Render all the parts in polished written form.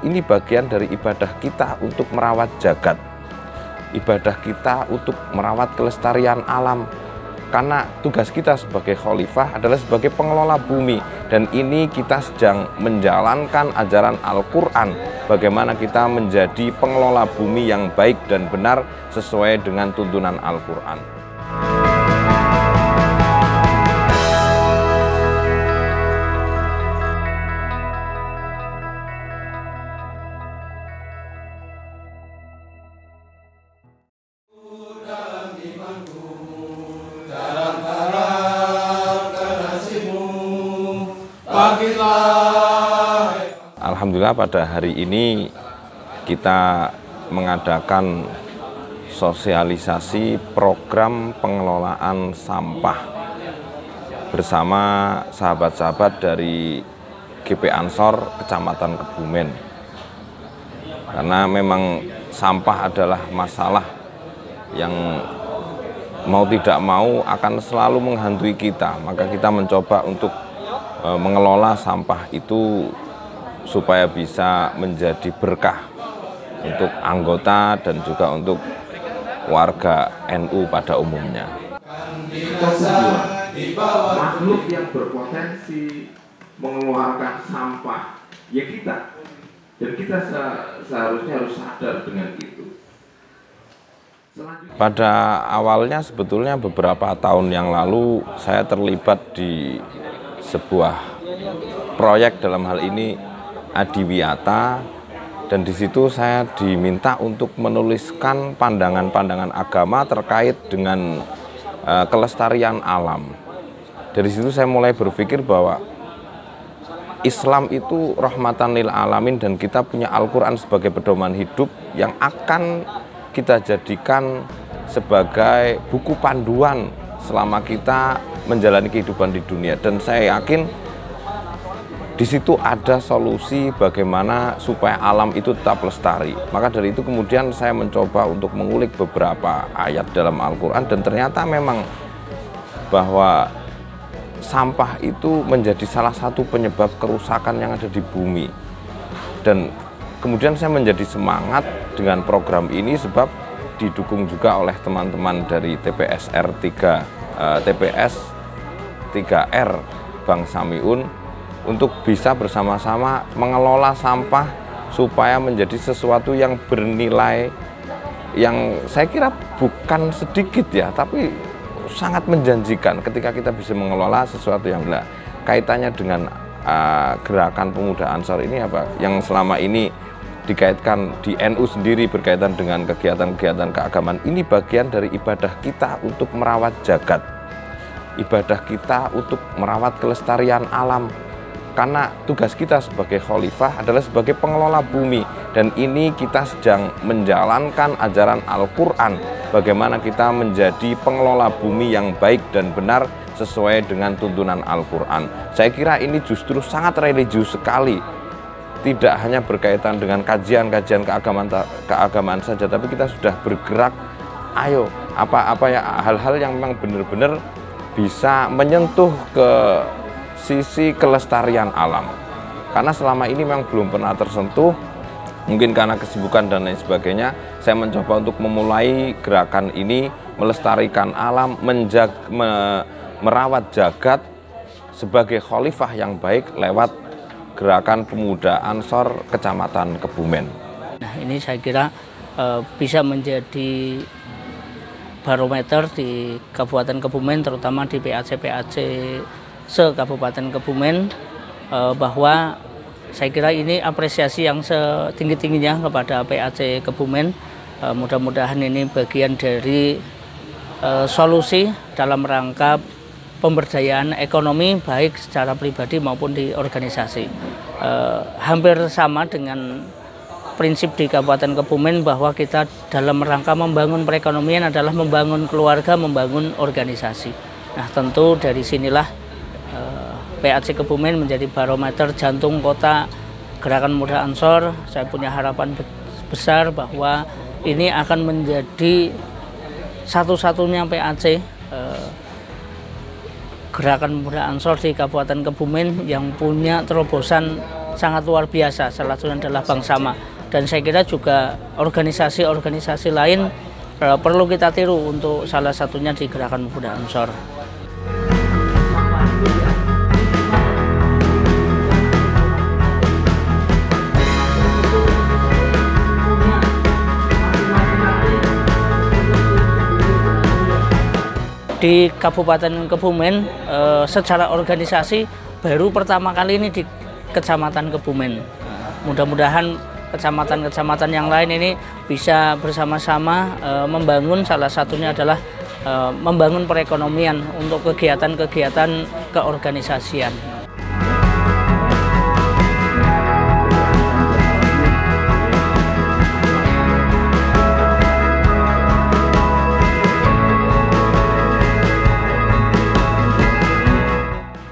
ini bagian dari ibadah kita untuk merawat jagat, ibadah kita untuk merawat kelestarian alam. Karena tugas kita sebagai khalifah adalah sebagai pengelola bumi, dan ini kita sedang menjalankan ajaran Al-Quran, bagaimana kita menjadi pengelola bumi yang baik dan benar sesuai dengan tuntunan Al-Quran. Alhamdulillah pada hari ini kita mengadakan sosialisasi program pengelolaan sampah bersama sahabat-sahabat dari GP Ansor Kecamatan Kebumen. Karena memang sampah adalah masalah yang mau tidak mau akan selalu menghantui kita, maka kita mencoba untuk mengelola sampah itu supaya bisa menjadi berkah untuk anggota dan juga untuk warga NU pada umumnya. Makhluk yang berpotensi mengeluarkan sampah ya kita, dan kita seharusnya harus sadar dengan itu. Pada awalnya sebetulnya beberapa tahun yang lalu saya terlibat di sebuah proyek, dalam hal ini Adiwiyata, dan di situ saya diminta untuk menuliskan pandangan-pandangan agama terkait dengan kelestarian alam. Dari situ saya mulai berpikir bahwa Islam itu rahmatan lil alamin, dan kita punya Al-Quran sebagai pedoman hidup yang akan kita jadikan sebagai buku panduan selama kita menjalani kehidupan di dunia. Dan saya yakin di situ ada solusi bagaimana supaya alam itu tetap lestari. Maka dari itu kemudian saya mencoba untuk mengulik beberapa ayat dalam Al-Quran, dan ternyata memang bahwa sampah itu menjadi salah satu penyebab kerusakan yang ada di bumi. Dan kemudian saya menjadi semangat dengan program ini sebab didukung juga oleh teman-teman dari TPS 3R Bang Samiun untuk bisa bersama-sama mengelola sampah supaya menjadi sesuatu yang bernilai, yang saya kira bukan sedikit ya, tapi sangat menjanjikan ketika kita bisa mengelola sesuatu yang kaitannya dengan gerakan pemuda Ansor ini apa yang selama ini dikaitkan di NU sendiri berkaitan dengan kegiatan-kegiatan keagamaan. Ini bagian dari ibadah kita untuk merawat jagat, ibadah kita untuk merawat kelestarian alam. Karena tugas kita sebagai khalifah adalah sebagai pengelola bumi, dan ini kita sedang menjalankan ajaran Al-Quran, bagaimana kita menjadi pengelola bumi yang baik dan benar sesuai dengan tuntunan Al-Quran. Saya kira ini justru sangat religius sekali, tidak hanya berkaitan dengan kajian-kajian keagamaan saja, tapi kita sudah bergerak, ayo apa ya hal-hal yang memang benar-benar bisa menyentuh ke sisi kelestarian alam. Karena selama ini memang belum pernah tersentuh, mungkin karena kesibukan dan lain sebagainya. Saya mencoba untuk memulai gerakan ini, melestarikan alam, merawat jagat sebagai khalifah yang baik lewat gerakan pemuda Ansor Kecamatan Kebumen. Nah, ini saya kira bisa menjadi barometer di Kabupaten Kebumen, terutama di PAC-PAC se-Kabupaten Kebumen, bahwa saya kira ini apresiasi yang setinggi-tingginya kepada PAC Kebumen. Mudah-mudahan ini bagian dari solusi dalam rangka pemberdayaan ekonomi baik secara pribadi maupun di organisasi. Hampir sama dengan prinsip di Kabupaten Kebumen bahwa kita dalam rangka membangun perekonomian adalah membangun keluarga, membangun organisasi. Nah, tentu dari sinilah PAC Kebumen menjadi barometer jantung kota Gerakan Pemuda Ansor. Saya punya harapan besar bahwa ini akan menjadi satu-satunya PAC Gerakan Pemuda Ansor di Kabupaten Kebumen yang punya terobosan sangat luar biasa, salah satunya adalah Bank Sampah. Dan saya kira juga organisasi-organisasi lain perlu kita tiru, untuk salah satunya di Gerakan Pemuda Ansor. Di Kabupaten Kebumen secara organisasi baru pertama kali ini di Kecamatan Kebumen. Mudah-mudahan kecamatan-kecamatan yang lain ini bisa bersama-sama membangun, salah satunya adalah membangun perekonomian untuk kegiatan-kegiatan keorganisasian.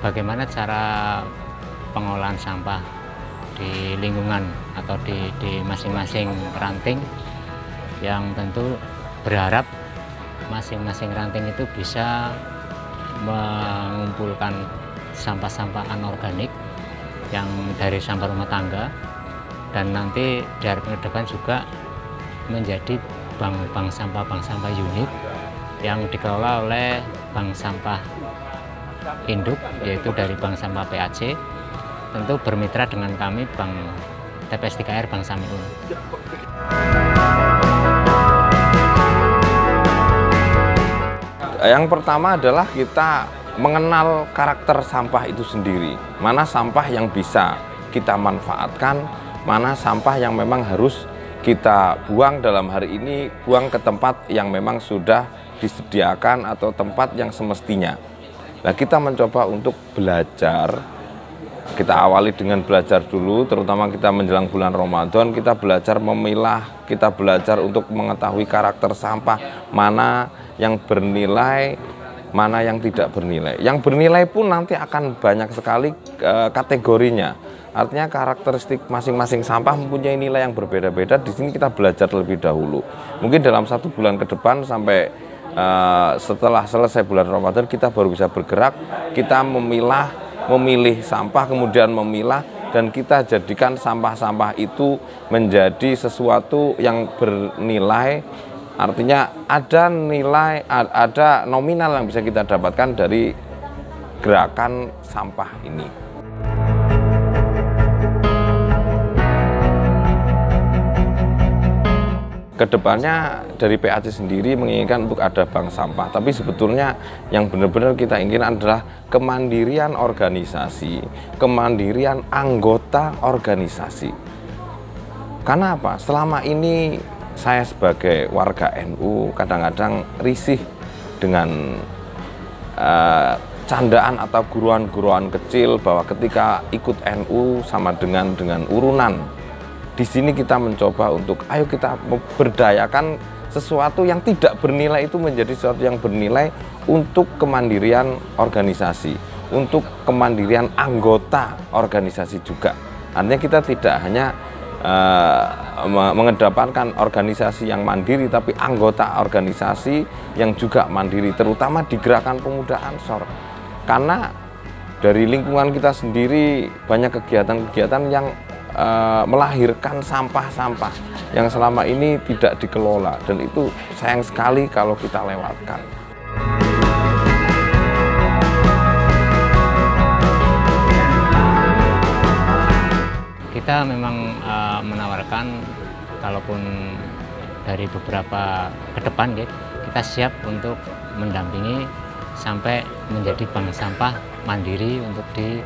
Bagaimana cara pengolahan sampah di lingkungan atau di masing-masing ranting, yang tentu berharap masing-masing ranting itu bisa mengumpulkan sampah-sampah anorganik yang dari sampah rumah tangga, dan nanti diharapkan ke depan juga menjadi bank sampah unit yang dikelola oleh bank sampah induk, yaitu dari Bank Sampah PAC, tentu bermitra dengan kami Bank TPS 3R Bank Samiun. Yang pertama adalah kita mengenal karakter sampah itu sendiri. Mana sampah yang bisa kita manfaatkan, mana sampah yang memang harus kita buang, dalam hari ini buang ke tempat yang memang sudah disediakan atau tempat yang semestinya. Nah, kita mencoba untuk belajar. Kita awali dengan belajar dulu, terutama kita menjelang bulan Ramadan, kita belajar memilah, kita belajar untuk mengetahui karakter sampah, mana yang bernilai, mana yang tidak bernilai. Yang bernilai pun nanti akan banyak sekali kategorinya. Artinya karakteristik masing-masing sampah mempunyai nilai yang berbeda-beda. Di sini kita belajar terlebih dahulu. Mungkin dalam 1 bulan ke depan sampai setelah selesai bulan Ramadan kita baru bisa bergerak, kita memilih sampah, kemudian memilah, dan kita jadikan sampah-sampah itu menjadi sesuatu yang bernilai. Artinya ada nilai, ada nominal yang bisa kita dapatkan dari gerakan sampah ini. Kedepannya dari PAC sendiri menginginkan untuk ada bank sampah, tapi sebetulnya yang benar-benar kita inginkan adalah kemandirian organisasi, kemandirian anggota organisasi. Karena apa? Selama ini saya sebagai warga NU kadang-kadang risih dengan candaan atau guruan-guruan kecil bahwa ketika ikut NU sama dengan urunan. Di sini kita mencoba untuk ayo kita berdayakan sesuatu yang tidak bernilai itu menjadi sesuatu yang bernilai untuk kemandirian organisasi, untuk kemandirian anggota organisasi juga. Artinya kita tidak hanya mengedepankan organisasi yang mandiri, tapi anggota organisasi yang juga mandiri, terutama di Gerakan Pemuda Ansor. Karena dari lingkungan kita sendiri banyak kegiatan-kegiatan yang melahirkan sampah-sampah yang selama ini tidak dikelola, dan itu sayang sekali kalau kita lewatkan. Kita memang menawarkan, kalaupun dari beberapa ke depan ya, kita siap untuk mendampingi sampai menjadi bank sampah mandiri untuk di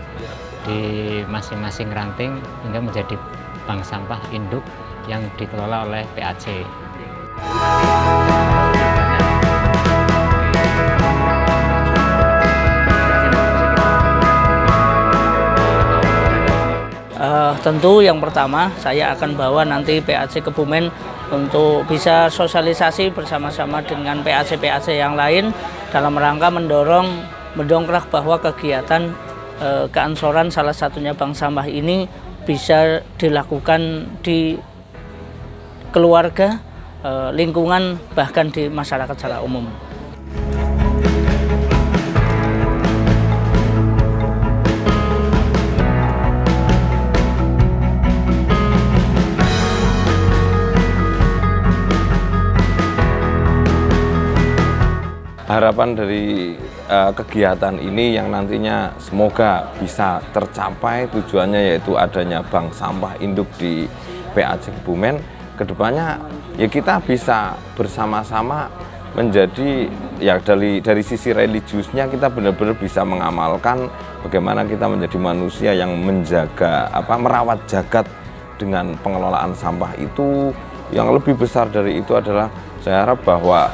masing-masing ranting, hingga menjadi bank sampah induk yang dikelola oleh PAC. Tentu yang pertama saya akan bawa nanti PAC Kebumen untuk bisa sosialisasi bersama-sama dengan PAC-PAC yang lain dalam rangka mendongkrak bahwa kegiatan keansoran salah satunya bank sampah ini bisa dilakukan di keluarga, lingkungan, bahkan di masyarakat secara umum. harapan dari kegiatan ini yang nantinya semoga bisa tercapai tujuannya, yaitu adanya bank sampah induk di PAC Kebumen. Kedepannya ya kita bisa bersama-sama menjadi, ya dari sisi religiusnya kita benar-benar bisa mengamalkan bagaimana kita menjadi manusia yang menjaga merawat jagat dengan pengelolaan sampah itu. Yang lebih besar dari itu adalah saya harap bahwa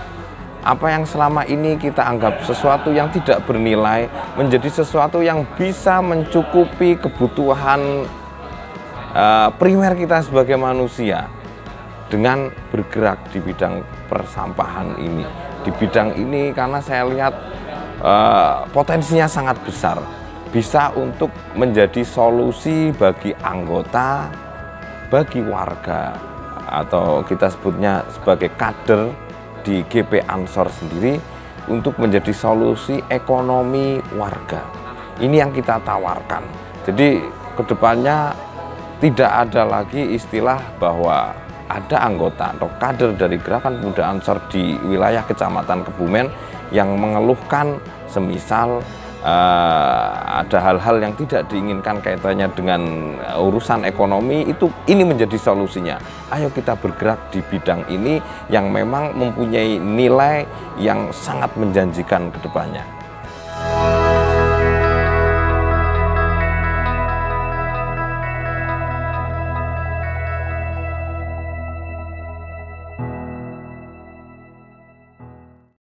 apa yang selama ini kita anggap sesuatu yang tidak bernilai menjadi sesuatu yang bisa mencukupi kebutuhan primer kita sebagai manusia dengan bergerak di bidang persampahan ini. Di bidang ini karena saya lihat potensinya sangat besar, bisa untuk menjadi solusi bagi anggota, bagi warga, atau kita sebutnya sebagai kader di GP Ansor sendiri, untuk menjadi solusi ekonomi warga. Ini yang kita tawarkan. Jadi kedepannya tidak ada lagi istilah bahwa ada anggota atau kader dari Gerakan Pemuda Ansor di wilayah Kecamatan Kebumen yang mengeluhkan semisal ada hal-hal yang tidak diinginkan kaitannya dengan urusan ekonomi, ini menjadi solusinya. Ayo kita bergerak di bidang ini yang memang mempunyai nilai yang sangat menjanjikan ke depannya.